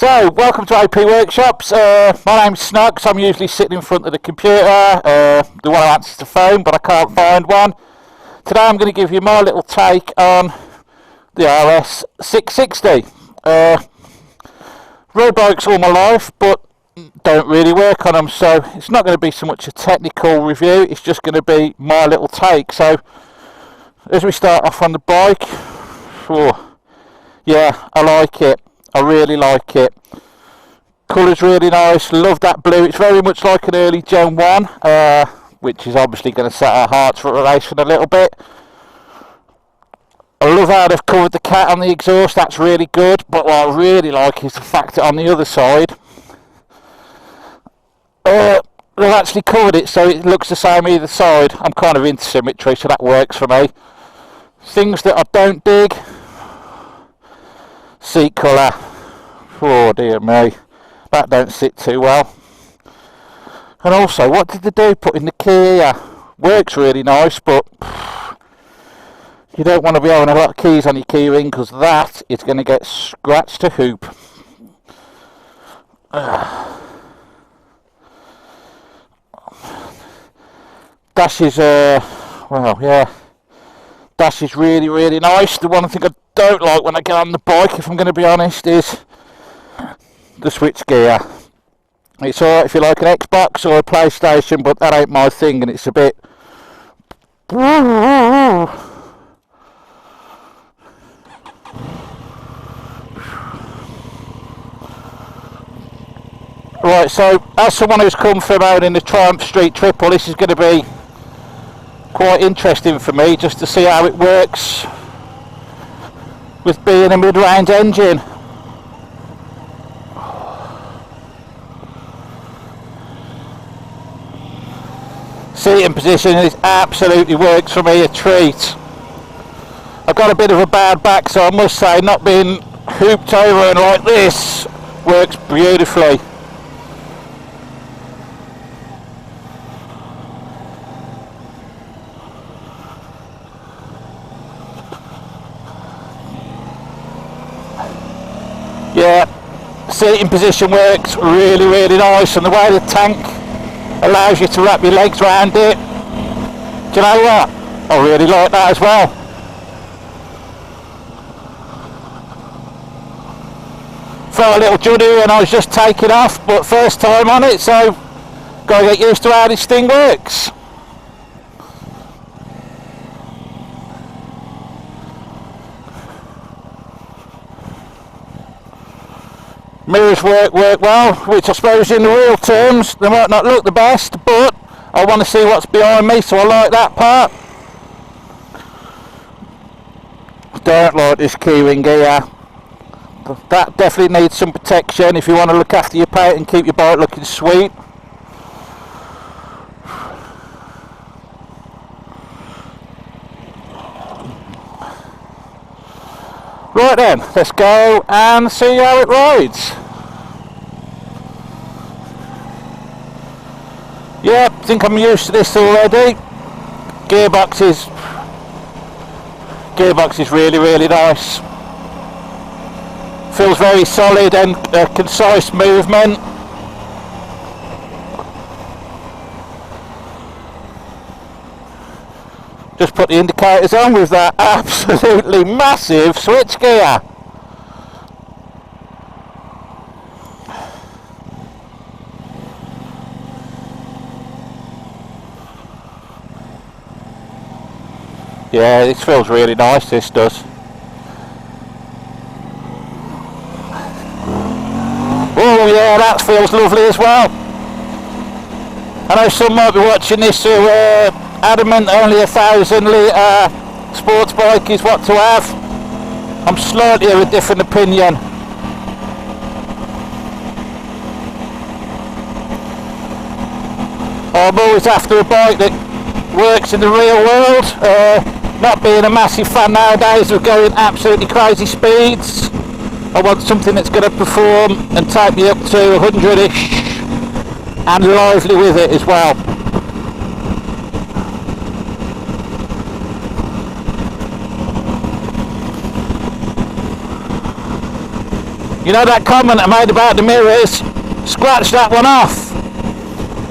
So, welcome to AP Workshops. My name's Snox. I'm usually sitting in front of the computer, the one who answers the phone, but I can't find one. Today I'm going to give you my little take on the RS660. Rode bikes all my life, but don't really work on them, so it's not going to be so much a technical review, it's just going to be my little take. So, as we start off on the bike, yeah, I like it. I really like it. Colour's really nice. Love that blue. It's very much like an early Gen 1, which is obviously going to set our hearts for a racing a little bit. I love how they've covered the cat on the exhaust. That's really good. But what I really like is the fact that on the other side, they've actually covered it so it looks the same either side. I'm kind of into symmetry, so that works for me. Things that I don't dig: seat colour. Oh dear me, that don't sit too well. And also, what did they do putting the key here? Works really nice, but you don't want to be having a lot of keys on your key ring, because that is going to get scratched to hoop. Dash is well, yeah, dash is really, really nice. The one thing I don't like when I get on the bike, if I'm going to be honest, is the switch gear. It's alright if you like an Xbox or a PlayStation, but that ain't my thing, and it's a bit right. So as someone who's come from out in the Triumph Street Triple, this is going to be quite interesting for me, just to see how it works with being a mid-range engine. Seating position is absolutely works for me, a treat. I've got a bit of a bad back, so I must say not being hooped over and like this works beautifully. Yeah, seating position works really, really nice, and the way the tank allows you to wrap your legs around it. Do you know what? I really like that as well. Felt a little juddy when I was just taking off, but first time on it, so gotta get used to how this thing works. Mirrors work well, which I suppose in the real terms they might not look the best, but I want to see what's behind me, so I like that part. I don't like this keyring here. That definitely needs some protection if you want to look after your paint and keep your bike looking sweet. Right then, let's go and see how it rides. Yeah, I think I'm used to this already. Gearbox is really, really nice. Feels very solid and concise movement. Just put the indicators on with that absolutely massive switch gear. Yeah, this feels really nice, this does. Oh yeah, that feels lovely as well. I know some might be watching this who are adamant only 1,000 litre sports bike is what to have. I'm slightly of a different opinion. I'm always after a bike that works in the real world. Not being a massive fan nowadays of going absolutely crazy speeds. I want something that's going to perform and take me up to 100-ish and lively with it as well. You know that comment I made about the mirrors? Scratch that one off.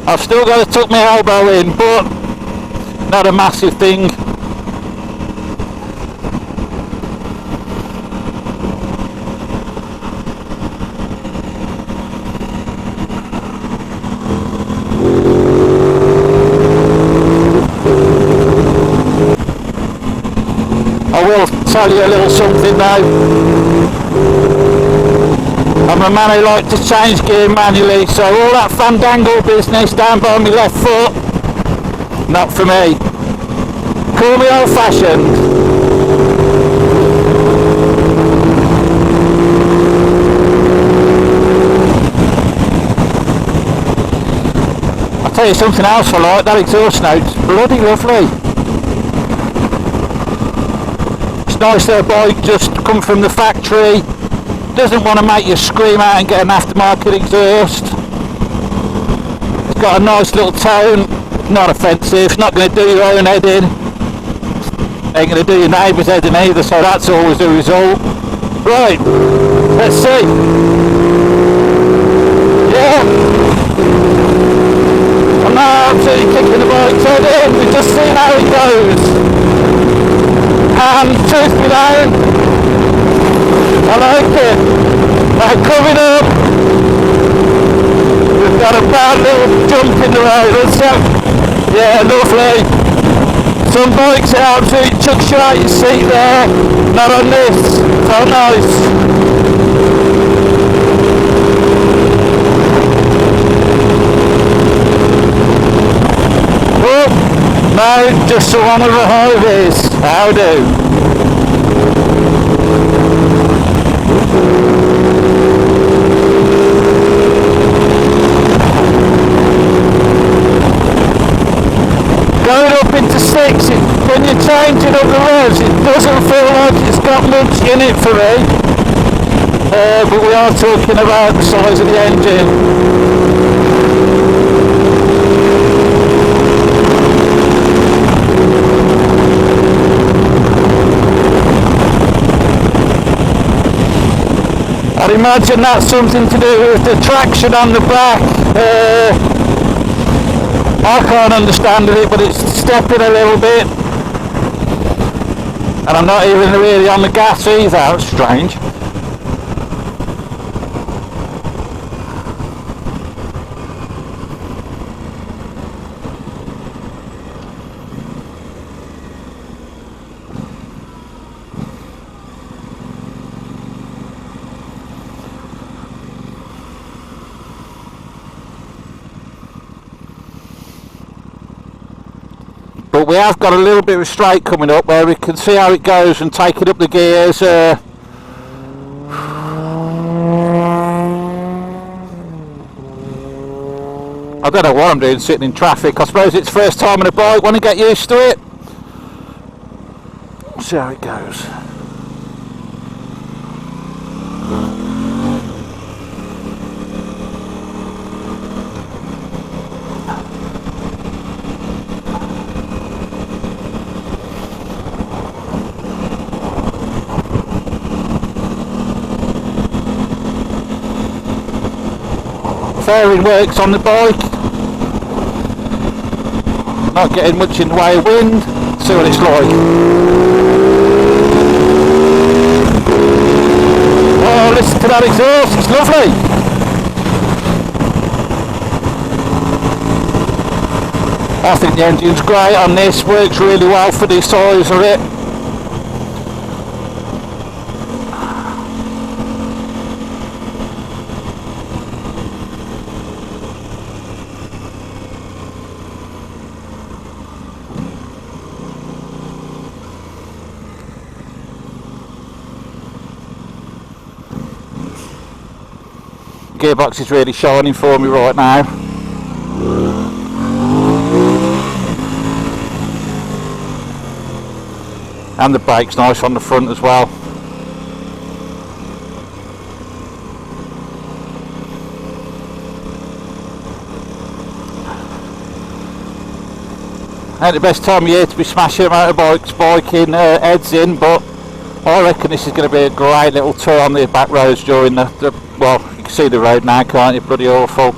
I've still got to tuck my elbow in, but not a massive thing. I will tell you a little something though. I'm a man who likes to change gear manually, so all that fandangle business down by my left foot, not for me. Call me old fashioned. I'll tell you something else I like, that exhaust note's bloody lovely. It's nice that a bike just come from the factory. Doesn't want to make you scream out and get an aftermarket exhaust. It's got a nice little tone, not offensive, not going to do your own head in, ain't going to do your neighbour's head in either, so that's always the result. Right, let's see. Yeah, I'm now absolutely kicking the bike's head in, we've just seen how it goes. And truth be known, I like it. Now coming up, we've got a bad little jump in the road. Let's have, yeah, lovely. Some bikes are absolutely chucks you out your seat there. Not on this. So nice. Oh, no, just one of the highways. How do? Going up into 6, when you're changing up the revs, it doesn't feel like it's got much in it for me. But we are talking about the size of the engine. I'd imagine that's something to do with the traction on the back. I can't understand it, but it's stepping a little bit. And I'm not even really on the gas either, that's strange. But we have got a little bit of a straight coming up where we can see how it goes and taking up the gears. I don't know what I'm doing sitting in traffic. I suppose it's first time on a bike, want to get used to it. See how it goes. Fairing works on the bike, not getting much in the way of wind. See what it's like. Oh, listen to that exhaust, it's lovely. I think the engine's great on this, works really well for the size of it. Gearbox is really shining for me right now. And the brake's nice on the front as well. Ain't the best time of year to be smashing motorbikes, biking heads in, but I reckon this is going to be a great little tour on the back roads during the well, you can see the road now, can't you? Bloody awful.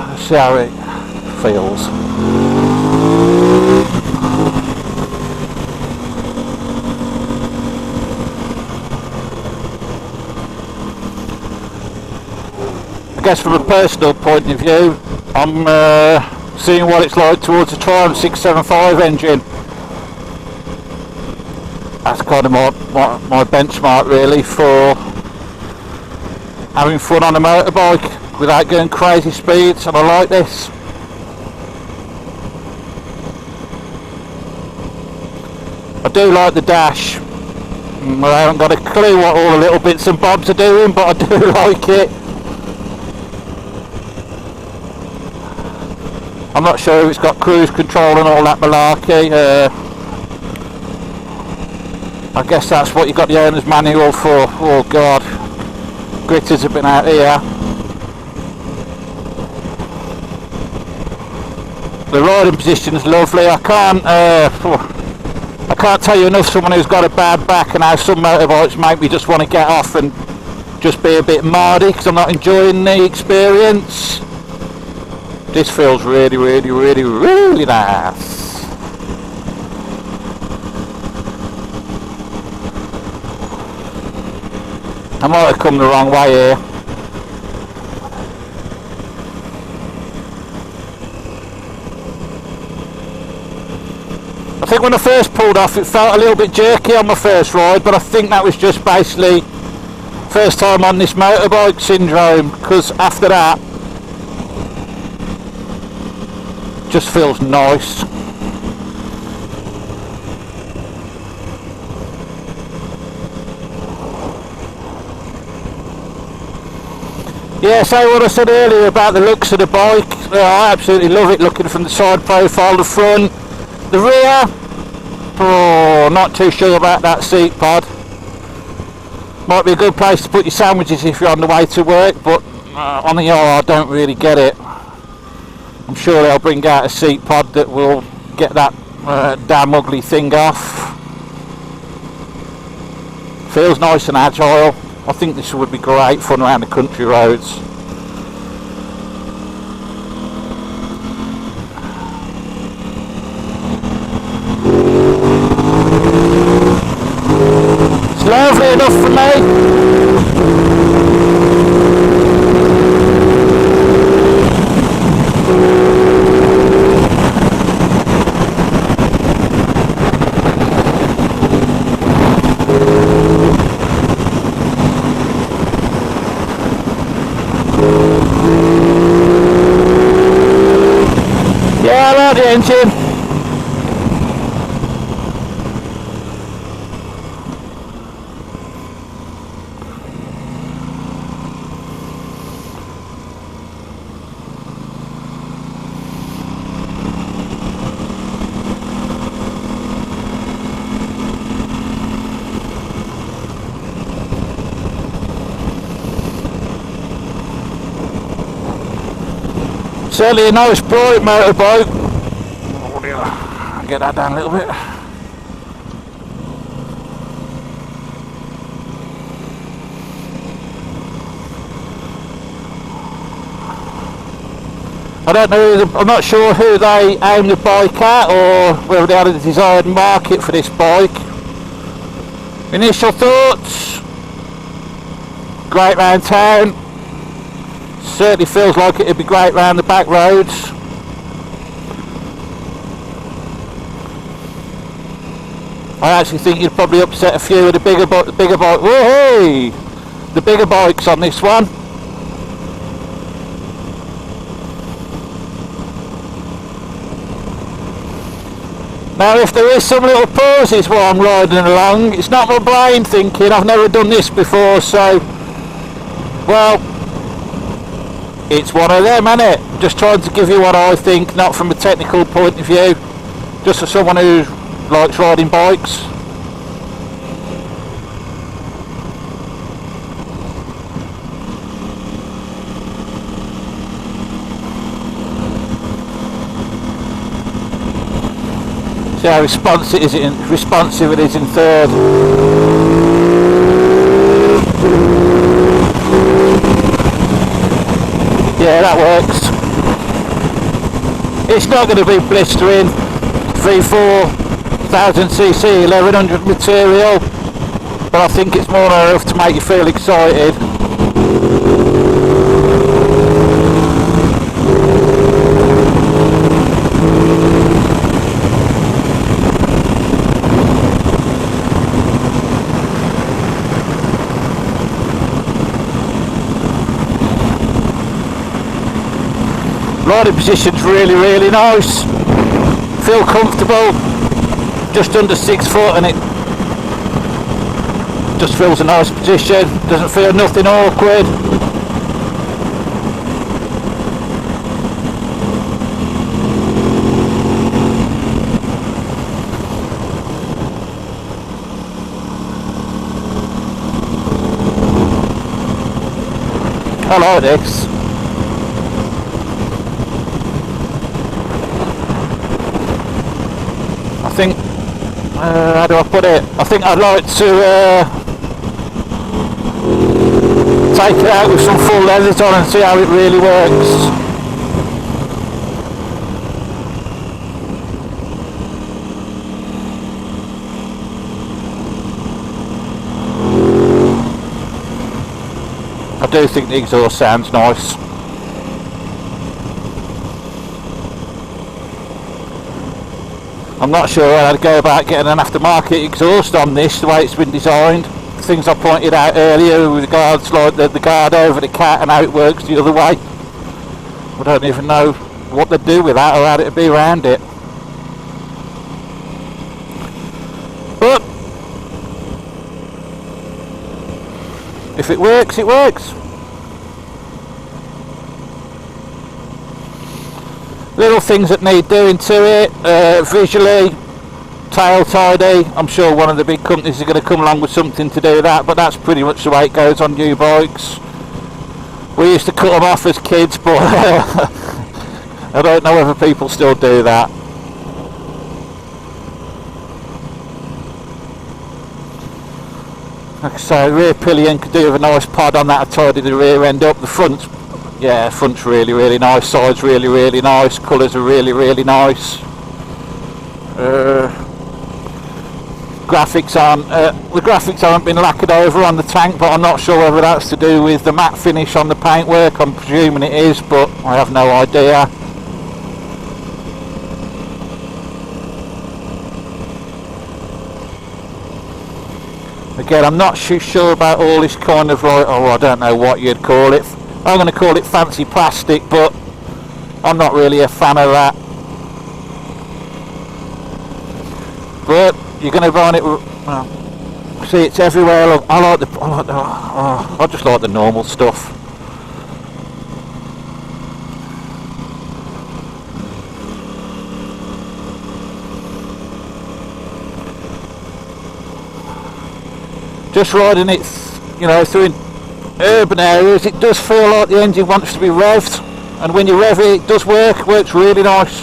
Let's see how it feels. I guess from a personal point of view, I'm seeing what it's like towards the Triumph 675 engine. That's kind of my benchmark really for having fun on a motorbike without going crazy speeds, and I like this. I do like the dash. I haven't got a clue what all the little bits and bobs are doing, but I do like it. I'm not sure if it's got cruise control and all that malarkey. I guess that's what you got the owner's manual for. Oh god, gritters have been out here. The riding position is lovely. I can't tell you enough someone who's got a bad back and how some motorbikes make me just want to get off and just be a bit mardy because I'm not enjoying the experience. This feels really, really, really, really nice. I might have come the wrong way here. I think when I first pulled off it felt a little bit jerky on my first ride, but I think that was just basically first time on this motorbike syndrome, because after that just feels nice. Yeah, so what I said earlier about the looks of the bike, I absolutely love it looking from the side profile, the front, the rear. Oh, not too sure about that seat pod. Might be a good place to put your sandwiches if you're on the way to work, but on the R I don't really get it. I'm sure they'll bring out a seat pod that will get that damn ugly thing off. Feels nice and agile. I think this would be great fun around the country roads. It's lovely enough for me. Yeah, I like the engine. Certainly a nice bright motorbike. Oh dear, I'll get that down a little bit. I don't know, I'm not sure who they aim the bike at or whether they had a desired market for this bike. Initial thoughts, great round town. Certainly feels like it'd be great round the back roads. I actually think you'd probably upset a few of the bigger bike. Whoa, the bigger bikes on this one. Now, if there is some little pauses while I'm riding along, it's not my brain thinking. I've never done this before, so well. It's one of them, isn't it? Just trying to give you what I think, not from a technical point of view, just for someone who likes riding bikes. See how responsive it is in third. Yeah, that works. It's not going to be blistering 3,000 cc 1100 material, but I think it's more than enough to make you feel excited. Riding position's really nice. Feel comfortable. Just under 6 foot, and it just feels a nice position. Doesn't feel nothing awkward. I like this. I think, how do I put it? I think I'd like to take it out with some full leathers on and see how it really works. I do think the exhaust sounds nice. I'm not sure how I'd go about getting an aftermarket exhaust on this, the way it's been designed. Things I pointed out earlier with regards like the guard over the cat and how it works the other way. I don't even know what they'd do with that or how it'd be around it. But if it works, it works. Little things that need doing to it, visually, tail tidy. I'm sure one of the big companies is going to come along with something to do with that, but that's pretty much the way it goes on new bikes. We used to cut them off as kids, but I don't know whether people still do that. Like I say, rear pillion could do with a nice pod on that to tidy the rear end up. The front, yeah, front's really nice, side's really nice, colours are really nice. Graphics aren't, the graphics haven't been lacquered over on the tank, but I'm not sure whether that's to do with the matte finish on the paintwork. I'm presuming it is, but I have no idea. Again, I'm not too sure about all this kind of like, oh, I don't know what you'd call it. I'm going to call it fancy plastic, but I'm not really a fan of that. But you're going to find it. Well, see, it's everywhere. I just like the normal stuff. Just riding it, you know, through urban areas, it does feel like the engine wants to be revved, and when you rev it, it does works really nice.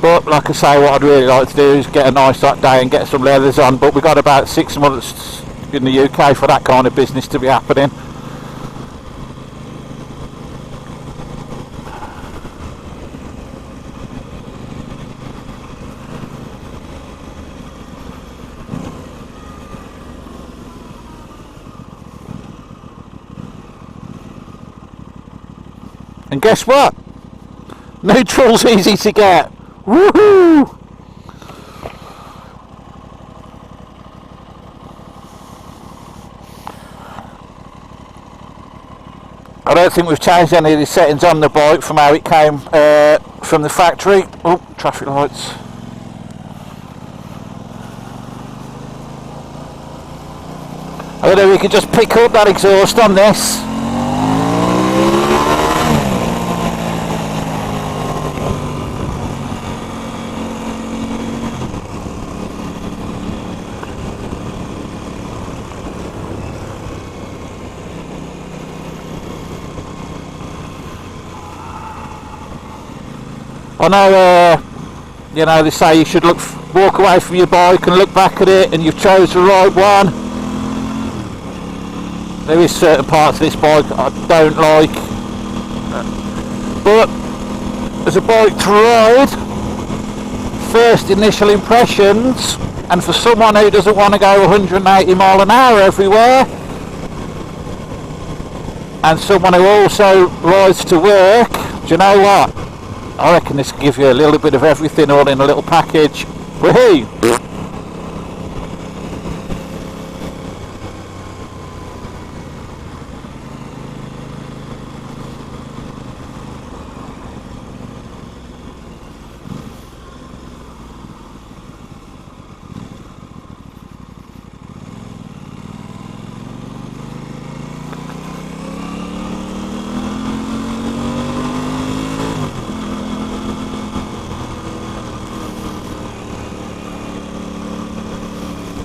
But like I say, what I'd really like to do is get a nice hot day and get some leathers on, but we've got about 6 months in the UK for that kind of business to be happening. And guess what? Neutral's easy to get. Woohoo! I don't think we've changed any of the settings on the bike from how it came from the factory. Oh, traffic lights. I don't know if we could just pick up that exhaust on this. I know, you know, they say you should walk away from your bike and look back at it and you've chose the right one. There is certain parts of this bike I don't like, but as a bike to ride, first initial impressions, and for someone who doesn't want to go 180 mile an hour everywhere, and someone who also rides to work, do you know what? I reckon this will give you a little bit of everything all in a little package. Woohoo!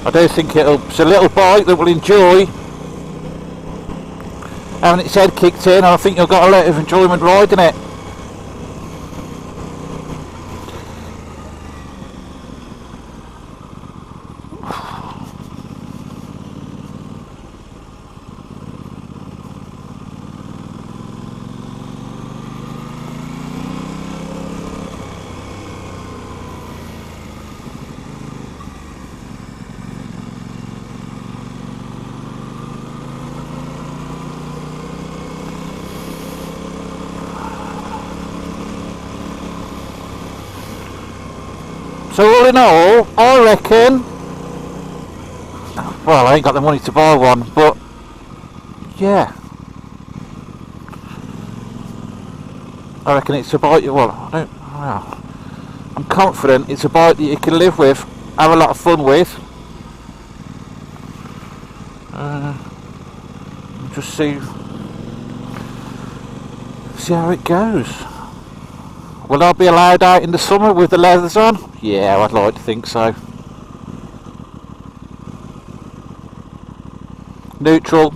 I do think it's a little bike that will enjoy having its head kicked in, and I think you've got a lot of enjoyment riding it. So all in all, I reckon, well, I ain't got the money to buy one, but yeah, I reckon it's a bike, I'm confident it's a bike that you can live with, have a lot of fun with, just see how it goes. Will I be allowed out in the summer with the leathers on? Yeah, I'd like to think so. Neutral.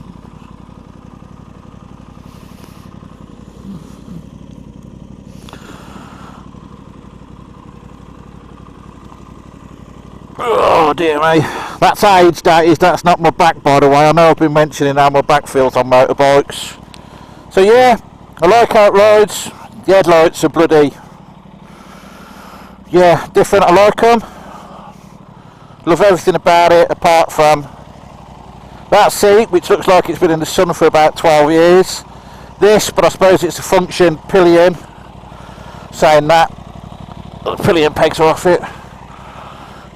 Oh dear me. That's age, that is. That's not my back, by the way. I know I've been mentioning how my back feels on motorbikes. So yeah, I like how it rides. The headlights are bloody, yeah, different. I like them. Love everything about it apart from that seat, which looks like it's been in the sun for about 12 years. This, but I suppose it's a function pillion. Saying that, the pillion pegs are off it.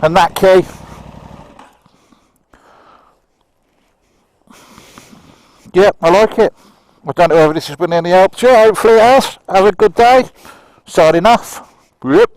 And that key. Yep, I like it. I don't know whether this has been any help to you. Hopefully it has. Have a good day. Signing off. Yep.